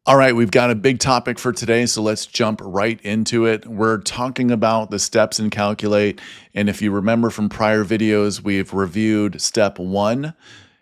All right, we've got a big topic for today, so let's jump right into it. We're talking about the steps in Calculate, and if you remember from prior videos, we've reviewed step 1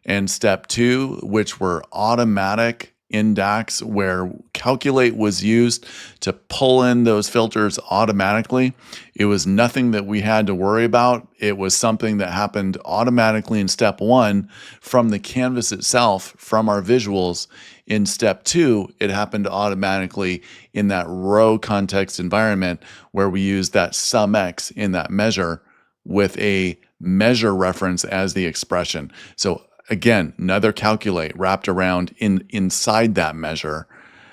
and step 2, which were automatic in DAX, where Calculate was used to pull in those filters automatically. It was nothing that we had to worry about. It was something that happened automatically in step 1 from the canvas itself, from our visuals. In step 2, it happened automatically in that row context environment where we use that SUMX in that measure with a measure reference as the expression. So again, another calculate wrapped around inside that measure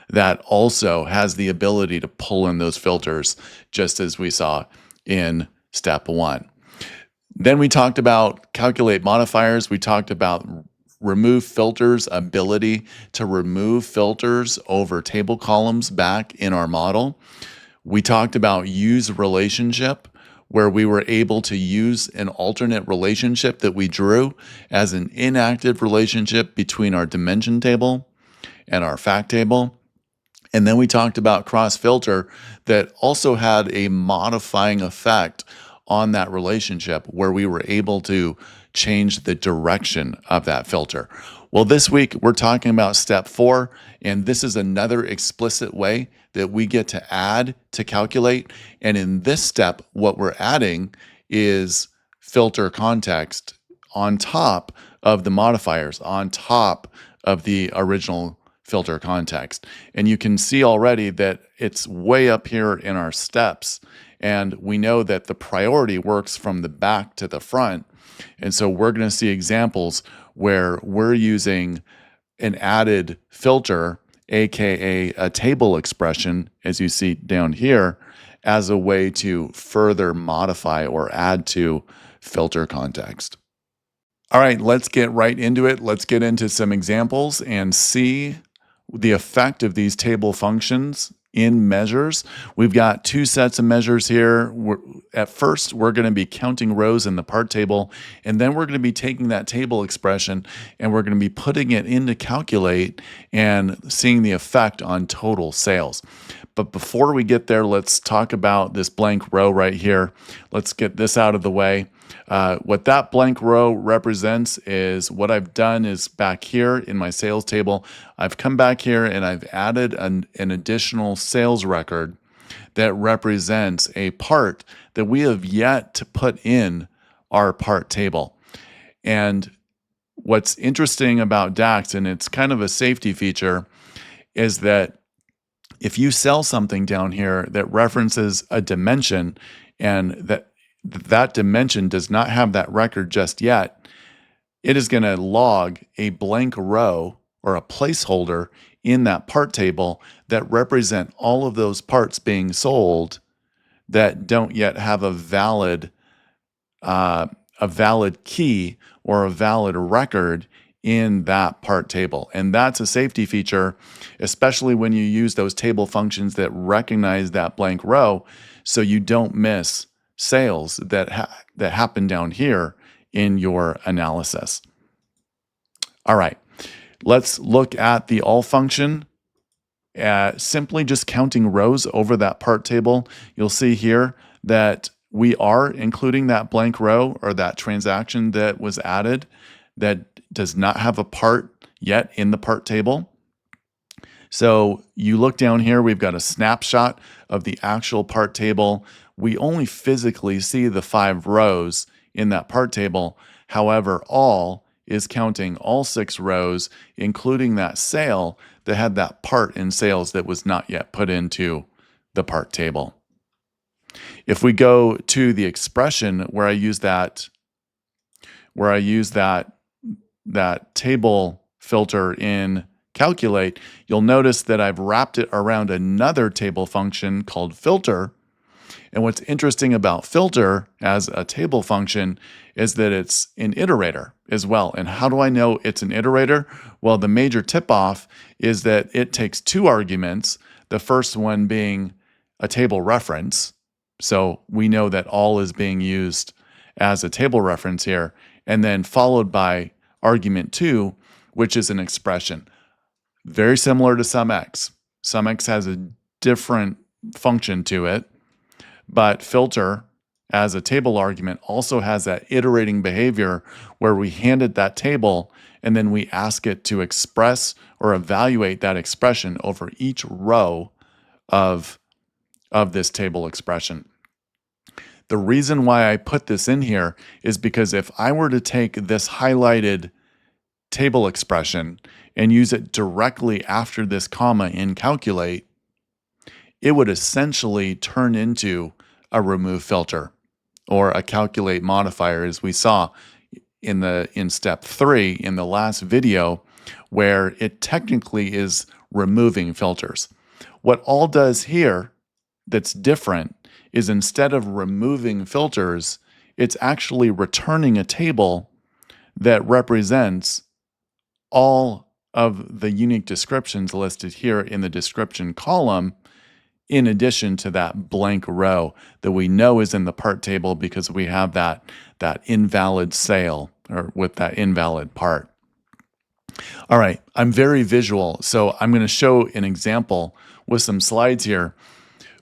that also has the ability to pull in those filters, just as we saw in step 1. Then we talked about calculate modifiers. We talked about remove filters, ability to remove filters over table columns back in our model. We talked about use relationship, where we were able to use an alternate relationship that we drew as an inactive relationship between our dimension table and our fact table. And then we talked about cross filter that also had a modifying effect on that relationship where we were able to change the direction of that filter. Well, this week we're talking about step 4, and this is another explicit way that we get to add to Calculate. And in this step, what we're adding is filter context on top of the modifiers, on top of the original filter context. And you can see already that it's way up here in our steps. And we know that the priority works from the back to the front. And so we're going to see examples where we're using an added filter, aka a table expression, as you see down here, as a way to further modify or add to filter context. All right, let's get right into it. Let's get into some examples and see the effect of these table functions in measures. We've got 2 sets of measures here. At first, we're going to be counting rows in the part table, and then we're going to be taking that table expression and we're going to be putting it into Calculate and seeing the effect on total sales. But before we get there, let's talk about this blank row right here. Let's get this out of the way. What that blank row represents is what I've done is back here in my sales table, I've come back here and I've added an additional sales record that represents a part that we have yet to put in our part table. And what's interesting about DAX, and it's kind of a safety feature, is that if you sell something down here that references a dimension and that dimension does not have that record just yet, it is going to log a blank row or a placeholder in that part table that represent all of those parts being sold that don't yet have a valid key or a valid record in that part table. And that's a safety feature, especially when you use those table functions that recognize that blank row, so you don't miss sales that happen down here in your analysis. All right, let's look at the all function. Simply just counting rows over that part table, you'll see here that we are including that blank row or that transaction that was added that does not have a part yet in the part table. So you look down here, we've got a snapshot of the actual part table. We only physically see the 5 rows in that part table. However, all is counting all 6 rows, including that sale that had that part in sales that was not yet put into the part table. If we go to the expression where I use that table filter in Calculate, you'll notice that I've wrapped it around another table function called filter. And what's interesting about filter as a table function is that it's an iterator as well. And how do I know it's an iterator? Well, the major tip-off is that it takes 2 arguments, the first one being a table reference. So we know that all is being used as a table reference here, and then followed by argument 2, which is an expression. Very similar to SUMX. SumX has a different function to it, but filter as a table argument also has that iterating behavior where we hand it that table and then we ask it to express or evaluate that expression over each row of this table expression. The reason why I put this in here is because if I were to take this highlighted table expression and use it directly after this comma in calculate, it would essentially turn into a remove filter or a calculate modifier, as we saw in step 3 in the last video, where it technically is removing filters. What all does here that's different is instead of removing filters, it's actually returning a table that represents all of the unique descriptions listed here in the description column, in addition to that blank row that we know is in the part table because we have that invalid sale or with that invalid part. All right, I'm very visual, so I'm going to show an example with some slides here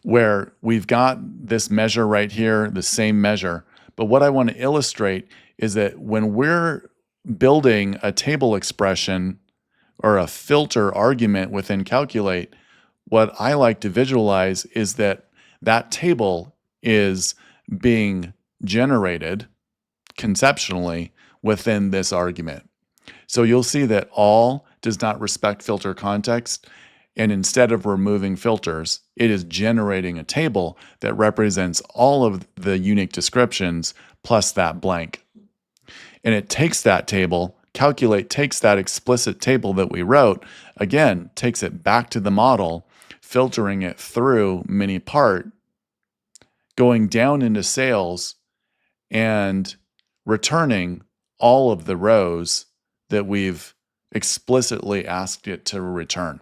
where we've got this measure right here, the same measure. But what I want to illustrate is that when we're building a table expression or a filter argument within Calculate, what I like to visualize is that that table is being generated conceptually within this argument. So you'll see that all does not respect filter context, and instead of removing filters, it is generating a table that represents all of the unique descriptions plus that blank. And it takes that table, Calculate takes that explicit table that we wrote, again, takes it back to the model, filtering it through mini part, going down into sales, and returning all of the rows that we've explicitly asked it to return.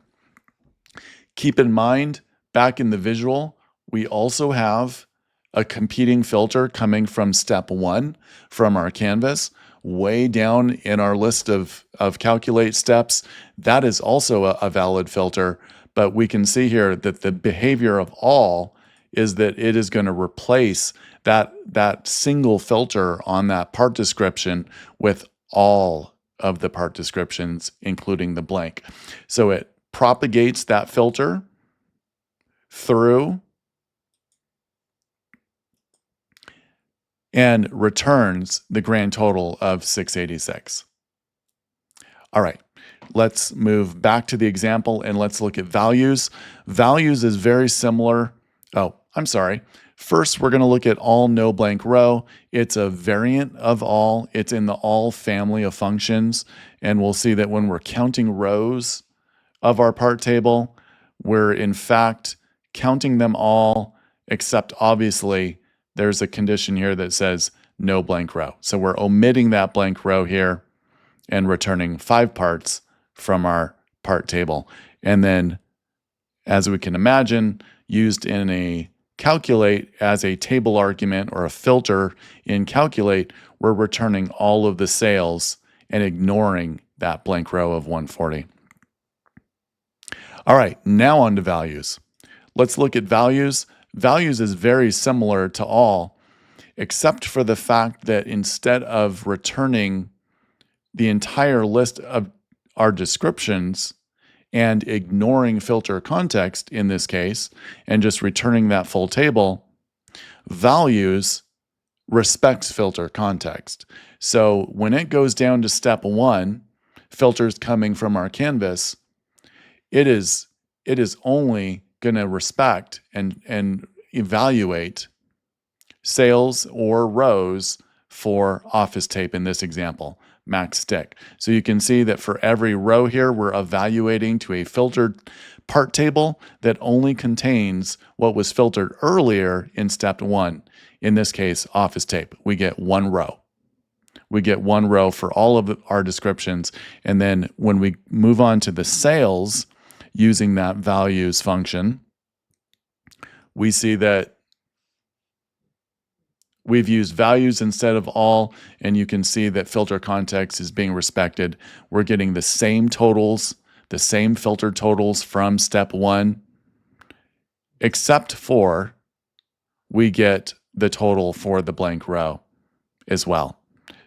Keep in mind, back in the visual, we also have a competing filter coming from step 1 from our canvas. Way down in our list of calculate steps, that is also a valid filter, but we can see here that the behavior of all is that it is going to replace that single filter on that part description with all of the part descriptions, including the blank. So it propagates that filter through and returns the grand total of 686. All right, let's move back to the example and let's look at values. Values is very similar. Oh, I'm sorry. First, we're going to look at all no blank row. It's a variant of all. It's in the all family of functions. And we'll see that when we're counting rows of our part table, we're in fact counting them all, except obviously there's a condition here that says no blank row. So we're omitting that blank row here and returning 5 parts from our part table. And then, as we can imagine, used in a calculate as a table argument or a filter in calculate, we're returning all of the sales and ignoring that blank row of 140. All right, now on to values. Let's look at values. Values is very similar to all, except for the fact that instead of returning the entire list of our descriptions and ignoring filter context in this case, and just returning that full table, values respects filter context. So when it goes down to step 1, filters coming from our canvas, it is only going to respect and evaluate sales or rows for office tape in this example, max stick. So you can see that for every row here, we're evaluating to a filtered part table that only contains what was filtered earlier in step 1. In this case, office tape. We get 1 row. We get 1 row for all of our descriptions. And then when we move on to the sales using that values function, we see that we've used values instead of all, and you can see that filter context is being respected. We're getting the same totals the same filter totals from step 1, except for we get the total for the blank row as well.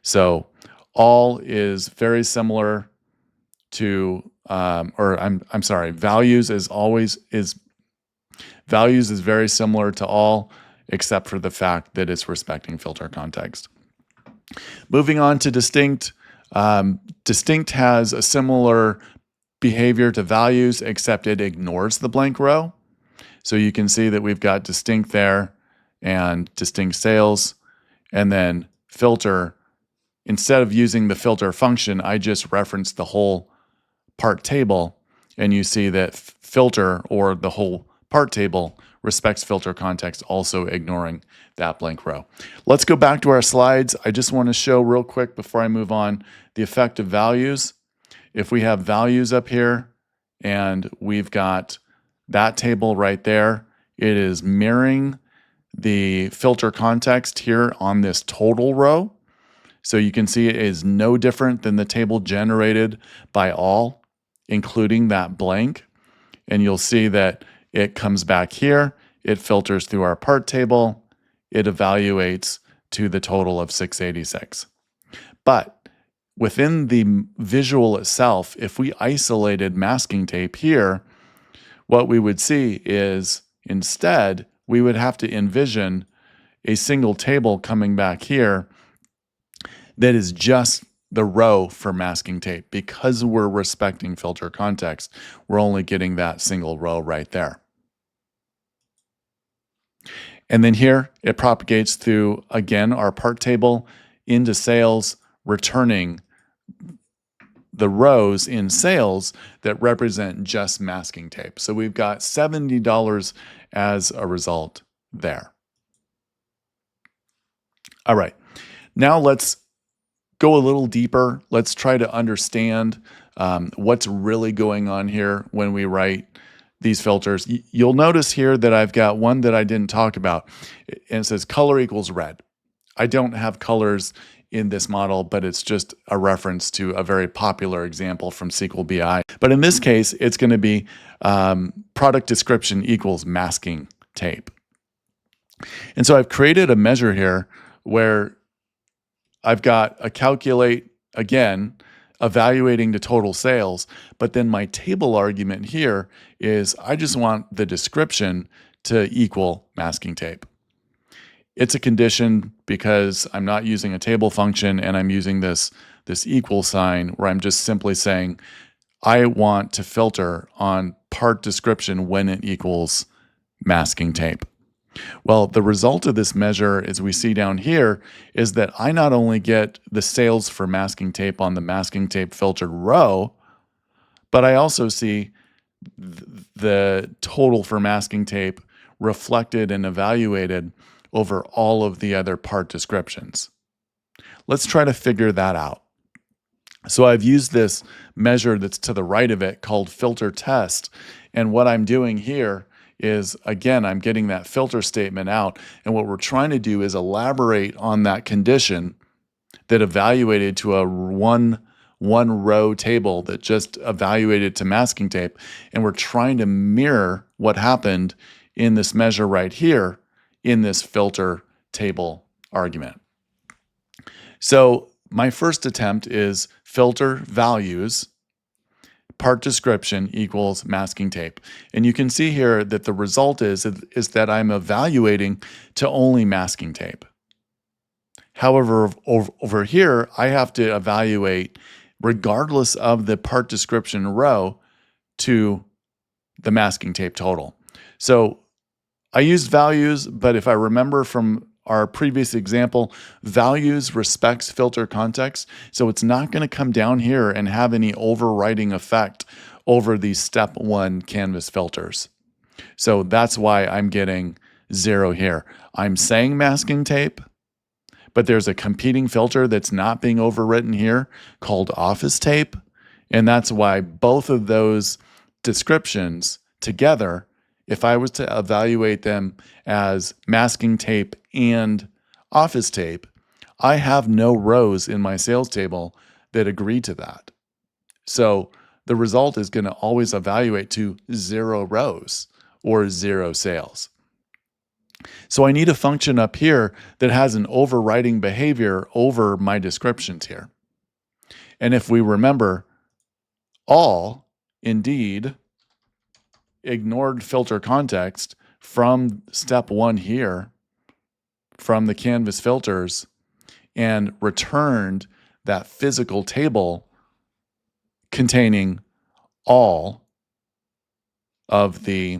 So all is very similar to, I'm sorry, values is very similar to all, except for the fact that it's respecting filter context. Moving on to distinct. Distinct has a similar behavior to values, except it ignores the blank row. So you can see that we've got distinct there and distinct sales, and then filter. Instead of using the filter function, I just referenced the whole part table, and you see that filter, or the whole part table, respects filter context, also ignoring that blank row. Let's go back to our slides. I just want to show real quick before I move on the effect of values. If we have values up here and we've got that table right there, it is mirroring the filter context here on this total row. So you can see it is no different than the table generated by all, including that blank. And you'll see that it comes back here, it filters through our part table, it evaluates to the total of 686. But within the visual itself, if we isolated masking tape here, what we would see is instead we would have to envision a single table coming back here that is just the row for masking tape. Because we're respecting filter context, we're only getting that single row right there. And then here it propagates through, again, our part table into sales, returning the rows in sales that represent just masking tape. So we've got $70 as a result there. All right, now let's go a little deeper. Let's try to understand what's really going on here when we write these filters. You'll notice here that I've got one that I didn't talk about, and it says color equals red. I don't have colors in this model, but it's just a reference to a very popular example from SQL BI. But in this case, it's going to be product description equals masking tape. And so I've created a measure here where I've got a calculate, again, evaluating the total sales, but then my table argument here is I just want the description to equal masking tape. It's a condition because I'm not using a table function and I'm using this equal sign where I'm just simply saying I want to filter on part description when it equals masking tape. Well, the result of this measure, as we see down here, is that I not only get the sales for masking tape on the masking tape filtered row, but I also see the total for masking tape reflected and evaluated over all of the other part descriptions. Let's try to figure that out. So I've used this measure that's to the right of it called filter test, and what I'm doing here is, again, I'm getting that filter statement out, and what we're trying to do is elaborate on that condition that evaluated to a one row table that just evaluated to masking tape, and we're trying to mirror what happened in this measure right here in this filter table argument. So my first attempt is filter values part description equals masking tape. And you can see here that the result is that I'm evaluating to only masking tape. However, over here, I have to evaluate regardless of the part description row to the masking tape total. So I used values, but if I remember from our previous example, values respects filter context, so it's not going to come down here and have any overriding effect over these step 1 canvas filters. So that's why I'm getting 0 here. I'm saying masking tape, but there's a competing filter that's not being overwritten here called office tape, and that's why both of those descriptions together, if I was to evaluate them as masking tape and office tape, I have no rows in my sales table that agree to that. So the result is going to always evaluate to 0 rows or 0 sales. So I need a function up here that has an overriding behavior over my descriptions here. And if we remember, all indeed ignored filter context from step 1 here, from the canvas filters, and returned that physical table containing all of the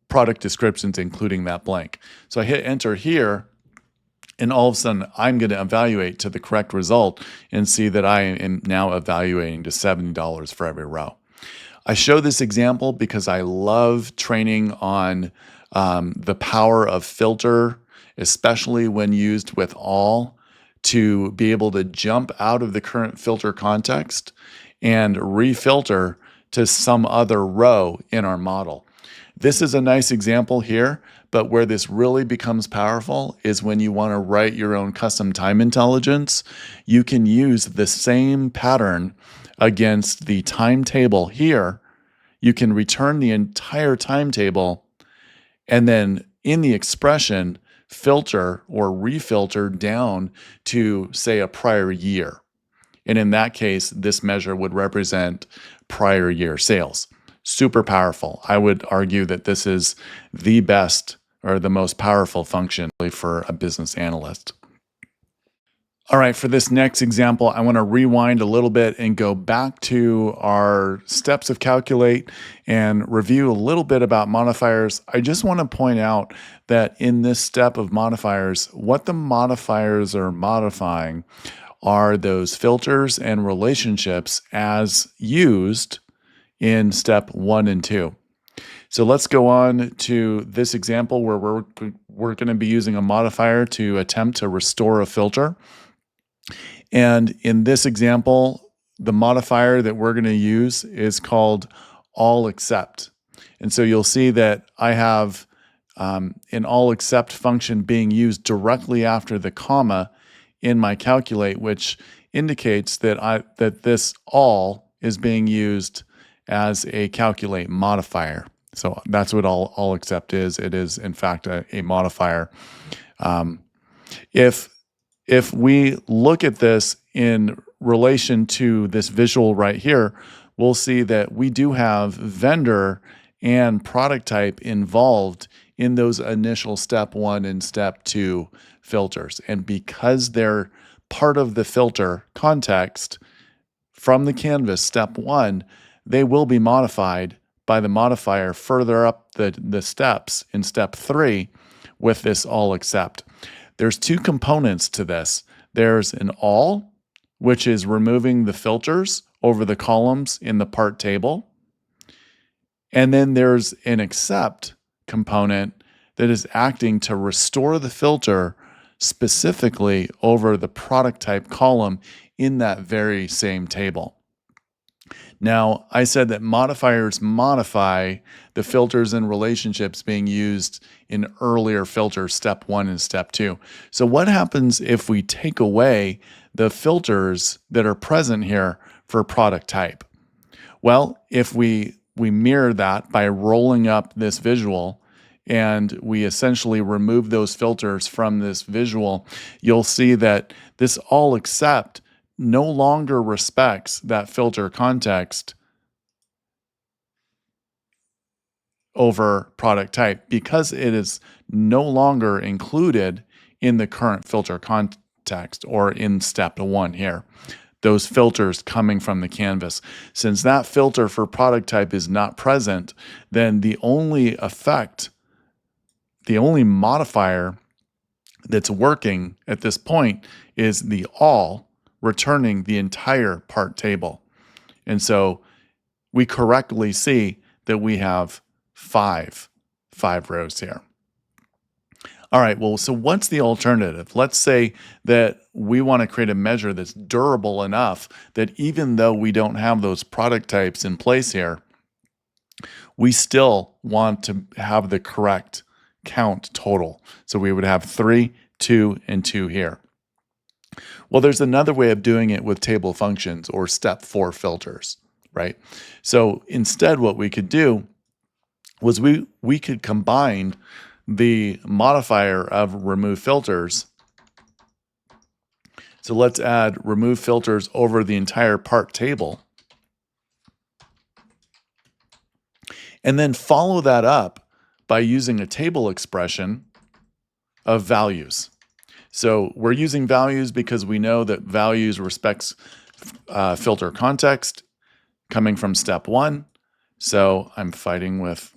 product descriptions, including that blank. So I hit enter here, and all of a sudden I'm going to evaluate to the correct result and see that I am now evaluating to $70 for every row. I show this example because I love training on the power of filter, especially when used with all, to be able to jump out of the current filter context and refilter to some other row in our model. This is a nice example here, but where this really becomes powerful is when you want to write your own custom time intelligence. You can use the same pattern against the timetable here. You can return the entire timetable and then in the expression filter or refilter down to, say, a prior year. And in that case, this measure would represent prior year sales. Super powerful. I would argue that this is the best or the most powerful function for a business analyst. All right, for this next example, I want to rewind a little bit and go back to our steps of calculate and review a little bit about modifiers. I just want to point out that in this step of modifiers, what the modifiers are modifying are those filters and relationships as used in step 1 and 2. So let's go on to this example where we're going to be using a modifier to attempt to restore a filter. And in this example, the modifier that we're going to use is called all except. And so you'll see that I have an all except function being used directly after the comma in my calculate, which indicates that this all is being used as a calculate modifier. So that's what all except is. It is in fact a modifier. If we look at this in relation to this visual right here, we'll see that we do have vendor and product type involved in those initial step 1 and step 2 filters. And because they're part of the filter context from the canvas step 1, they will be modified by the modifier further up the steps in step 3 with this all except. There's 2 components to this. There's an all, which is removing the filters over the columns in the part table. And then there's an except component that is acting to restore the filter specifically over the product type column in that very same table. Now, I said that modifiers modify the filters and relationships being used in earlier filters, step 1 and step 2. So what happens if we take away the filters that are present here for product type? Well, if we mirror that by rolling up this visual and we essentially remove those filters from this visual, you'll see that this all except no longer respects that filter context over product type because it is no longer included in the current filter context or in step 1 here. Those filters coming from the canvas. Since that filter for product type is not present, then the only modifier that's working at this point is the all, returning the entire part table. And so we correctly see that we have five rows here. All right, well, so what's the alternative? Let's say that we want to create a measure that's durable enough that even though we don't have those product types in place here, we still want to have the correct count total. So we would have 3, 2, and 2 here. Well, there's another way of doing it with table functions or step 4 filters, right? So instead, what we could do was we could combine the modifier of remove filters. So let's add remove filters over the entire part table. And then follow that up by using a table expression of values. So we're using values because we know that values respects filter context coming from step 1. So I'm fighting with,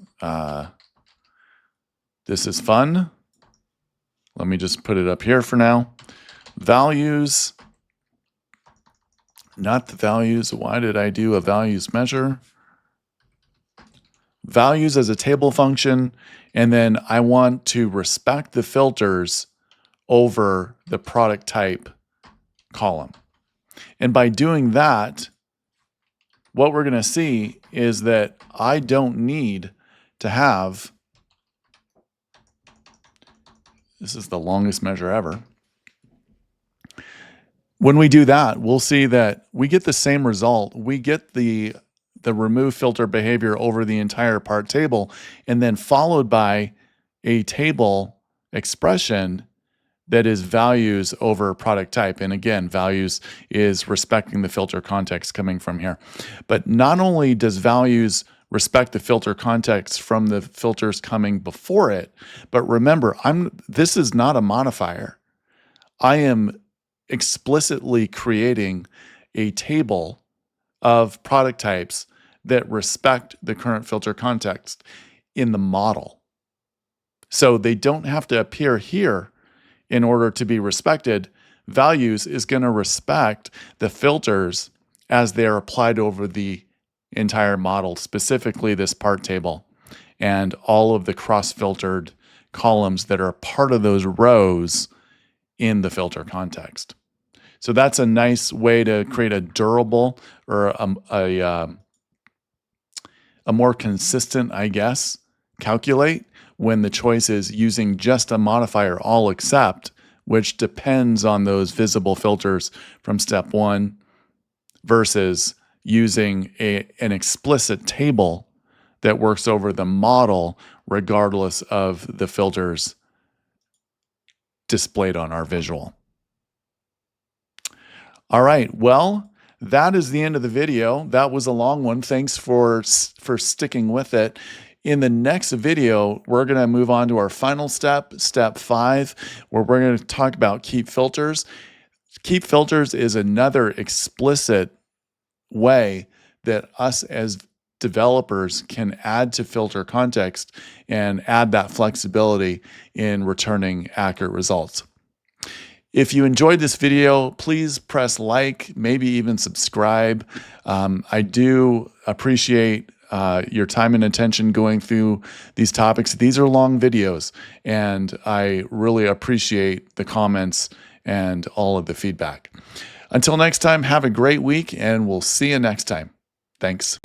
this is fun. Let me just put it up here for now. Values, not the values. Why did I do a values measure? Values as a table function, and then I want to respect the filters over the product type column. And by doing that, what we're going to see is that I don't need to have, this is the longest measure ever. When we do that, we'll see that we get the same result. We get the remove filter behavior over the entire part table, and then followed by a table expression that is values over product type. And again, values is respecting the filter context coming from here. But not only does values respect the filter context from the filters coming before it, but remember, this is not a modifier. I am explicitly creating a table of product types that respect the current filter context in the model. So they don't have to appear here in order to be respected. Values is going to respect the filters as they are applied over the entire model, specifically this part table and all of the cross-filtered columns that are part of those rows in the filter context. So that's a nice way to create a durable or a more consistent, I guess, calculate when the choice is using just a modifier all except, which depends on those visible filters from step 1, versus using an explicit table that works over the model regardless of the filters displayed on our visual. All right, well, that is the end of the video. That was a long one. Thanks for sticking with it. In the next video, we're going to move on to our final step, step 5, where we're going to talk about keep filters. Keep filters is another explicit way that us as developers can add to filter context and add that flexibility in returning accurate results. If you enjoyed this video, please press like, maybe even subscribe. I do appreciate your time and attention going through these topics. These are long videos, and I really appreciate the comments and all of the feedback. Until next time, have a great week, and we'll see you next time. Thanks.